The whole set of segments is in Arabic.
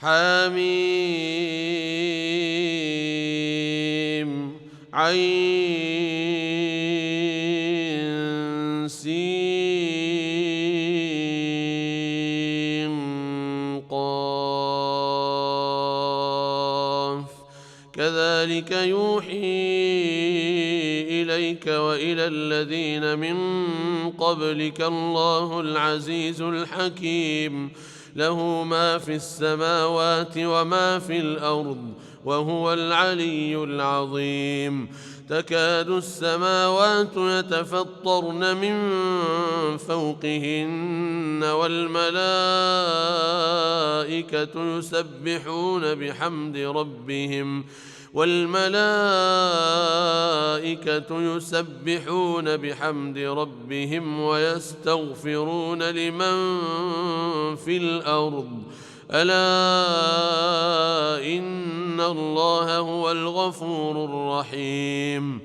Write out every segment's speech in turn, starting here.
حميم عين سين قاف كذلك يوحي إليك وإلى الذين من قبلك الله العزيز الحكيم له ما في السماوات وما في الأرض وهو العلي العظيم تكاد السماوات يتفطرن من فوقهن والملائكة يسبحون بحمد ربهم ويستغفرون لمن في الأرض ألا إن الله هو الغفور الرحيم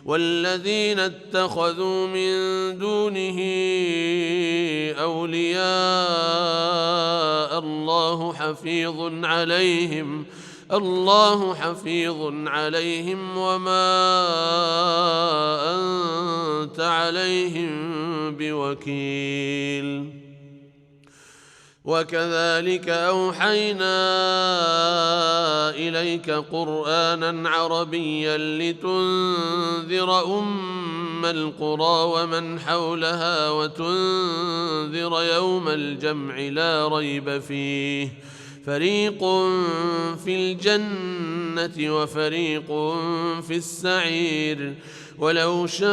والذين اتخذوا من دونه أولياء الله حفيظ عليهم وما أنت عليهم بوكيل وكذلك أوحينا إليك قرآنا عربيا لتنذر أم القرى ومن حولها وتنذر يوم الجمع لا ريب فيه فريق في الجنة وفريق في السعير ولو شاء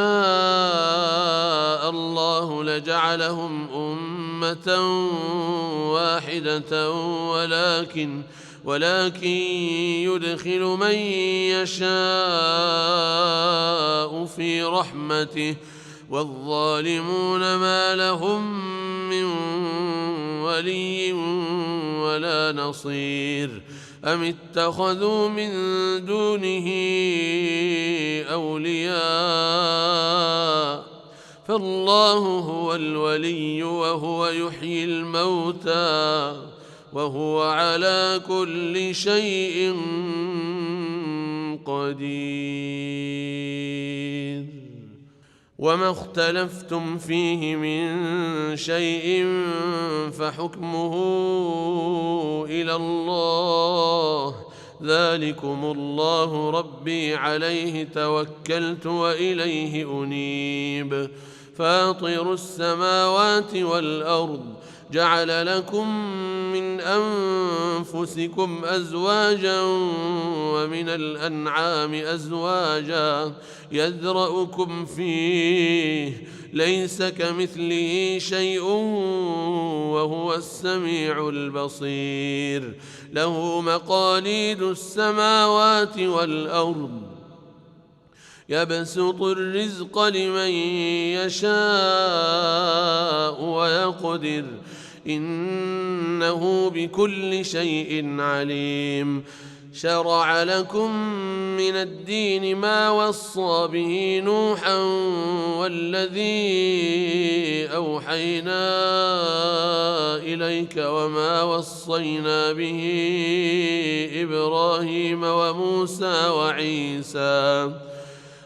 الله لجعلهم أمة واحدة ولكن يدخل من يشاء في رحمته والظالمون ما لهم من ولي ولا نصير أم اتخذوا من دونه أولياء فالله هو الولي وهو يحيي الموتى وهو على كل شيء قدير وما اختلفتم فيه من شيء فحكمه إلى الله ذلكم الله ربي عليه توكلت وإليه أنيب فاطر السماوات والأرض جعل لكم من أنفسكم أزواجا ومن الأنعام أزواجا يذرأكم فيه ليس كمثله شيء وهو السميع البصير له مقاليد السماوات والأرض يبسط الرزق لمن يشاء ويقدر إنه بكل شيء عليم شرع لكم من الدين ما وصى به نوحا والذي أوحينا إليك وما وصينا به إبراهيم وموسى وعيسى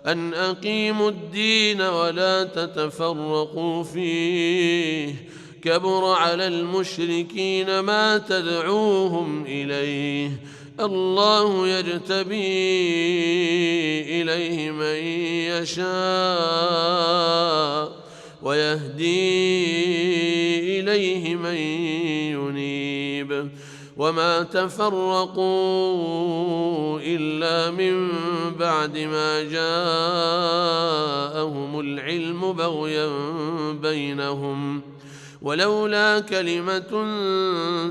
أن أقيموا الدين ولا تتفرقوا فيه كبر على المشركين ما تدعوهم إليه الله يجتبي إليه من يشاء ويهدي إليه من ينيب وما تفرقوا إلا من بعد ما جاءهم العلم بغيا بينهم ولولا كلمة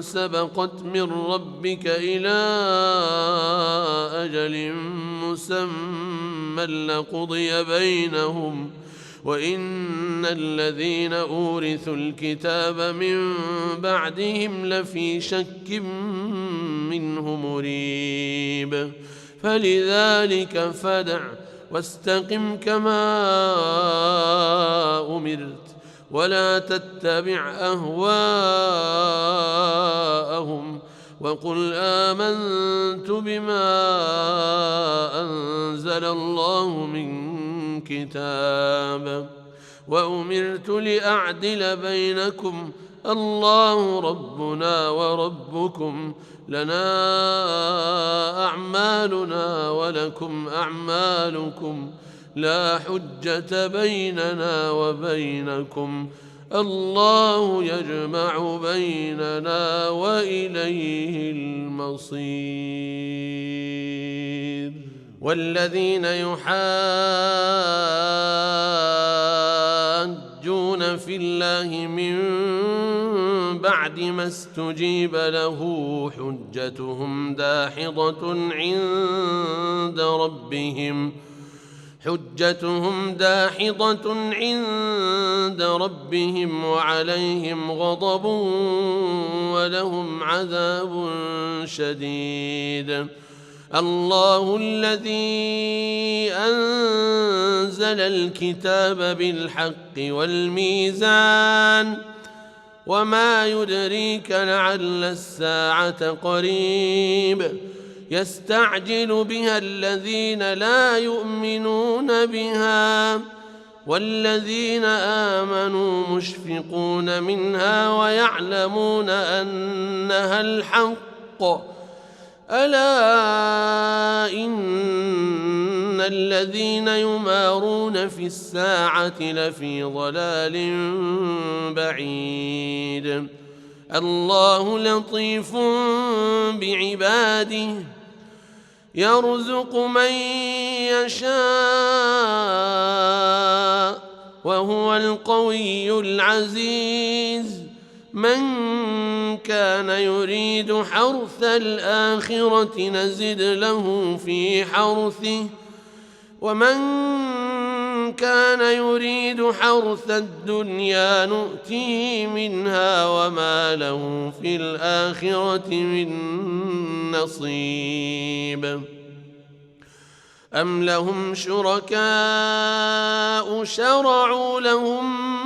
سبقت من ربك إلى أجل مسمى لقضي بينهم وإن الذين أورثوا الكتاب من بعدهم لفي شك منه مريب فلذلك فادع واستقم كما أمرت ولا تتبع أهواءهم وقل آمنت بما أنزل الله من كتاب وأمرت لأعدل بينكم الله ربنا وربكم لنا أعمالنا ولكم أعمالكم لا حجة بيننا وبينكم الله يجمع بيننا وإليه المصير. والذين يحاجون في الله من بعد ما استجيب له حجتهم داحضة عند ربهم وعليهم غضب ولهم عذاب شديد. الله الذي أنزل الكتاب بالحق والميزان وما يدريك لعل الساعة قريب يستعجل بها الذين لا يؤمنون بها والذين آمنوا مشفقون منها ويعلمون أنها الحق ألا إن الذين يمارون في الساعة لفي ضلال بعيد. الله لطيف بعباده يرزق من يشاء وهو القوي العزيز. من كان يريد حرث الآخرة نزد له في حرثه ومن كان يريد حرث الدنيا نؤتيه منها وما له في الآخرة من نصيب. أم لهم شركاء شرعوا لهم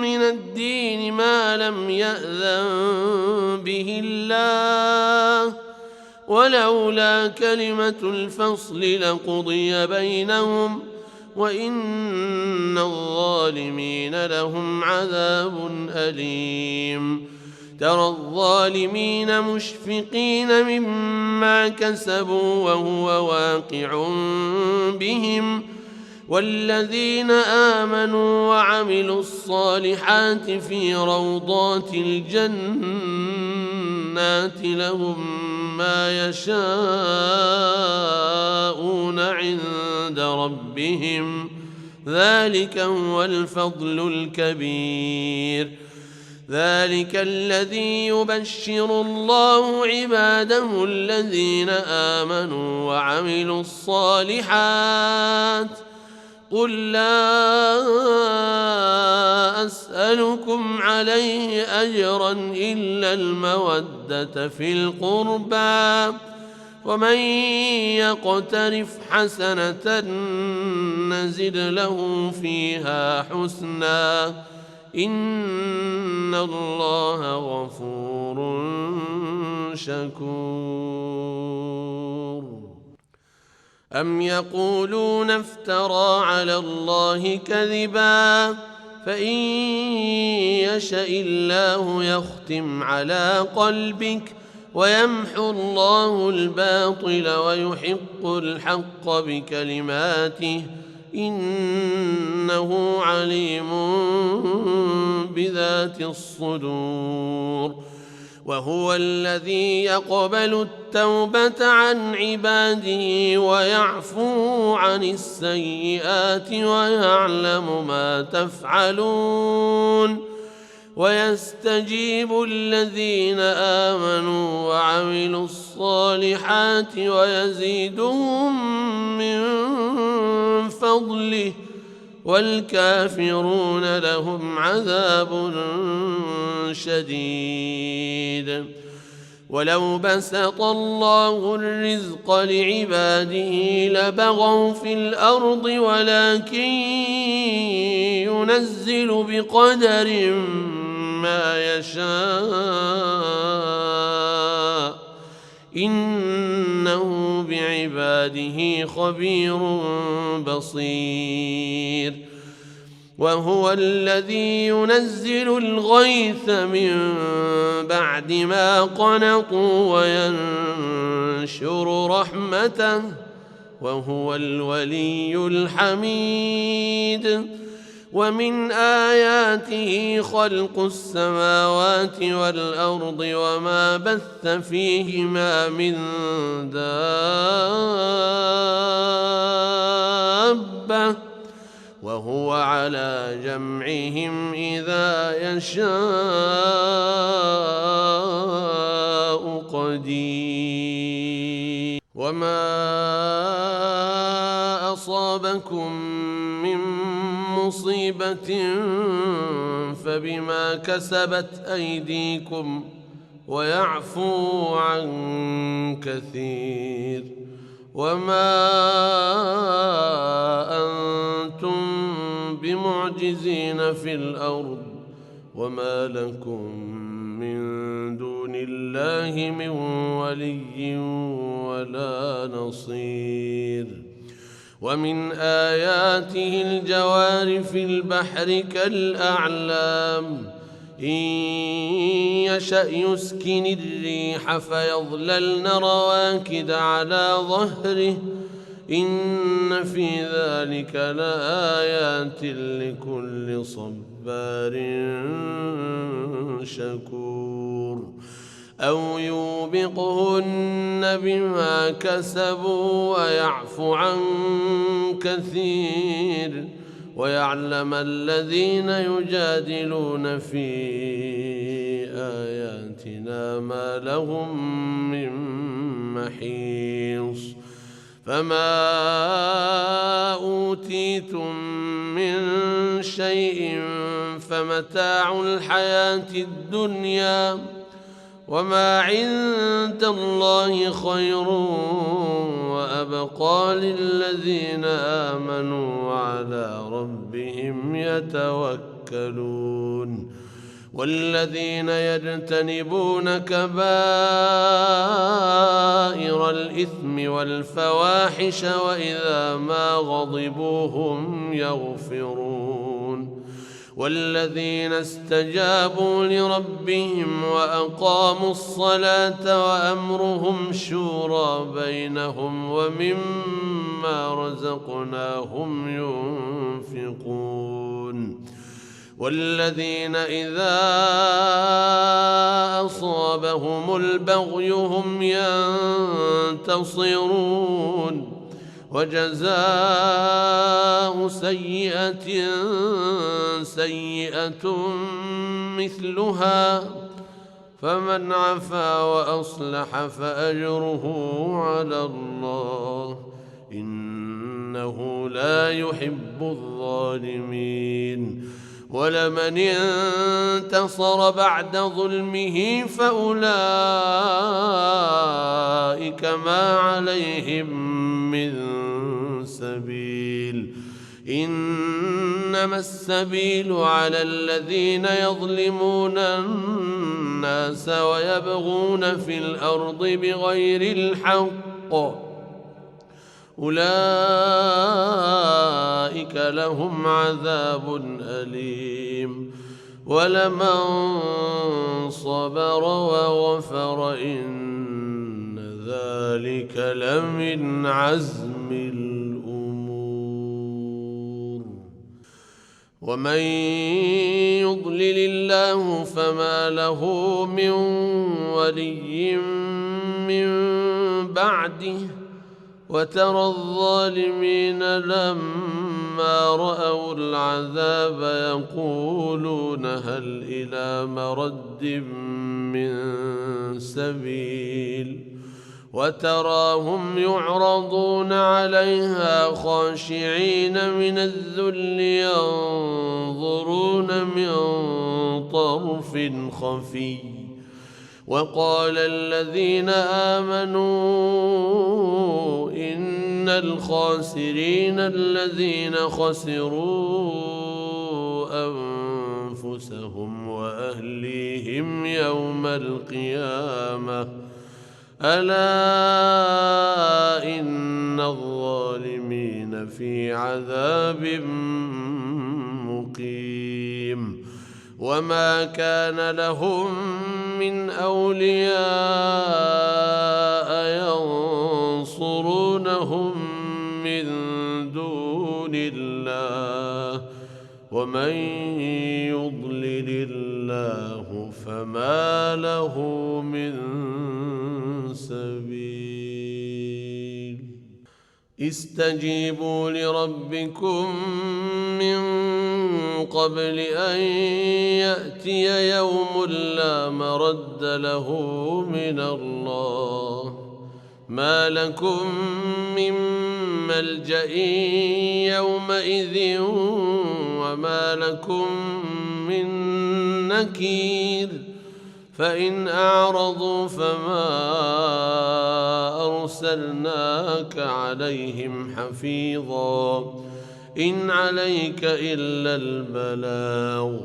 من الدين ما لم يأذن به الله ولولا كلمة الفصل لقضي بينهم وإن الظالمين لهم عذاب أليم. ترى الظالمين مشفقين مما كسبوا وهو واقع بهم والذين آمنوا وعملوا الصالحات في روضات الجنات لهم ما يشاءون عند ربهم ذلك هو الفضل الكبير. ذلك الذي يبشر الله عباده الذين آمنوا وعملوا الصالحات. قل لا أسألكم عليه أجرا إلا المودة في القربى ومن يقترف حسنة نزد له فيها حسنا إن الله غفور شكور. أم يقولون افترى على الله كذبا فإن يشأ الله يختم على قلبك ويمحو الله الباطل ويحق الحق بكلماته إنه عليم بذات الصدور. وهو الذي يقبل التوبة عن عباده ويعفو عن السيئات ويعلم ما تفعلون ويستجيب الذين آمنوا وعملوا الصالحات ويزيدهم من فضله والكافرون لهم عذاب شديد. ولو بسط الله الرزق لعباده لبغوا في الأرض ولكن ينزل بقدر ما يشاء إنه بعباده خبير بصير وهو الذي ينزل الغيث من بعد ما قنطوا وينشر رحمته وهو الولي الحميد ومن آياته خلق السماوات والأرض وما بث فيهما من دابة وهو على جمعهم إذا يشاء قدير وما أصابكم من مصيبة فبما كسبت أيديكم ويعفو عن كثير وما أنتم بمعجزين في الأرض وما لكم من دون الله من ولي ولا نصير ومن آياته الجوار في البحر كالأعلام إن يشأ يسكن الريح فيظللن رواكد على ظهره إن في ذلك لآيات لكل صبار شكور أو يوبقهن بما كسبوا ويعفو عن كثير ويعلم الذين يجادلون في آياتنا ما لهم من محيص فما أوتيتم من شيء فمتاع الحياة الدنيا وما عند الله خير وأبقى للذين آمنوا وعلى ربهم يتوكلون والذين يجتنبون كبائر الإثم والفواحش وإذا ما غضبوا هم يغفرون والذين استجابوا لربهم وأقاموا الصلاة وأمرهم شورى بينهم ومما رزقناهم ينفقون والذين إذا أصابهم البغي هم ينتصرون وجزاء سيئة سيئة مثلها فمن عفا وأصلح فأجره على الله إنه لا يحب الظالمين ولمن انتصر بعد ظلمه فأولئك ما عليهم من سبيل إنما السبيل على الذين يظلمون الناس ويبغون في الأرض بغير الحق أولئك لهم عذاب أليم ولمن صبر وغفر إن ذلك لمن عزم الأمور ومن يضلل الله فما له من ولي من بعده وترى الظالمين لما رأوا العذاب يقولون هل إلى مرد من سبيل وتراهم يعرضون عليها خاشعين من الذل ينظرون من طرف خفي وقال الذين آمنوا إن الخاسرين الذين خسروا أنفسهم وأهليهم يوم القيامة ألا إن الظالمين في عذاب مقيم وما كان لهم من أولياء ينصرونهم من دون الله ومن يضلل الله فما له من سبيل استجيبوا لربكم من قبل أن يأتي يوم لا مرد له من الله ما لكم من ملجأ يومئذ وما لكم من نكير فإن أعرضوا فما أرسلناك عليهم حفيظا إن عليك إلا البلاغ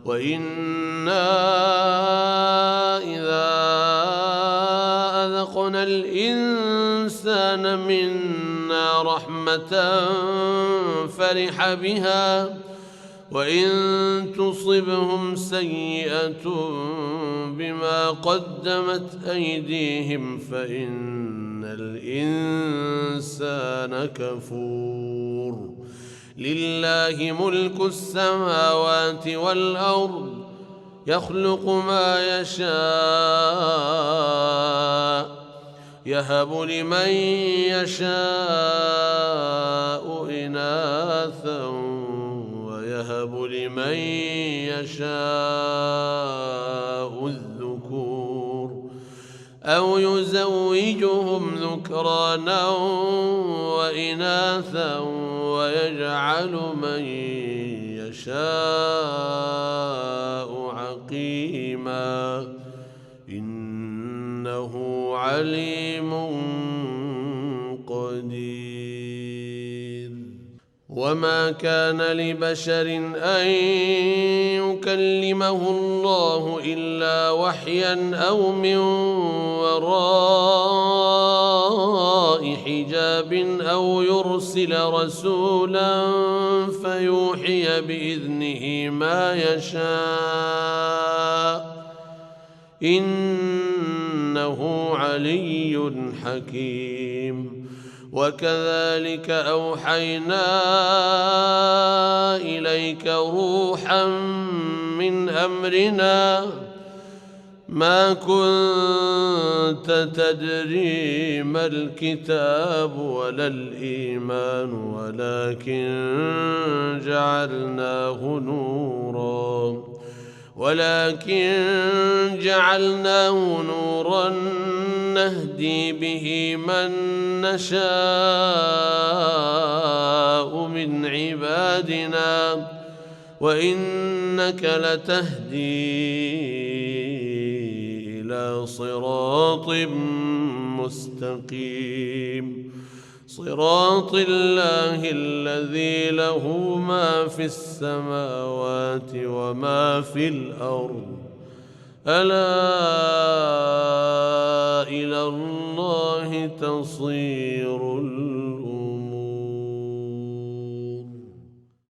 وإنا إذا أذقنا الإنسان منا رحمة فرح بها وإن تصبهم سيئة بما قدمت أيديهم فإن الإنسان كفور لله ملك السماوات والأرض يخلق ما يشاء يهب لمن يشاء إناثا ويهب لمن يشاء الذكور أو يزوجهم ذكرانا وإناثا ويجعل من يشاء عقيما إنه عليم قدير وما كان لبشر أن يكلمه الله إلا وحيا أو من وراء حجاب أو يرسل رسولا فيوحي بإذنه ما يشاء إنه علي حكيم وكذلك أوحينا إليك روحا من أمرنا ما كنت تدري ما الكتاب ولا الإيمان ولكن جعلناه نورا نهدي به من نشاء من عبادنا وإنك لتهدي إلى صراط مستقيم صراط الله الذي له ما في السماوات وما في الأرض ألا إلى الله تصير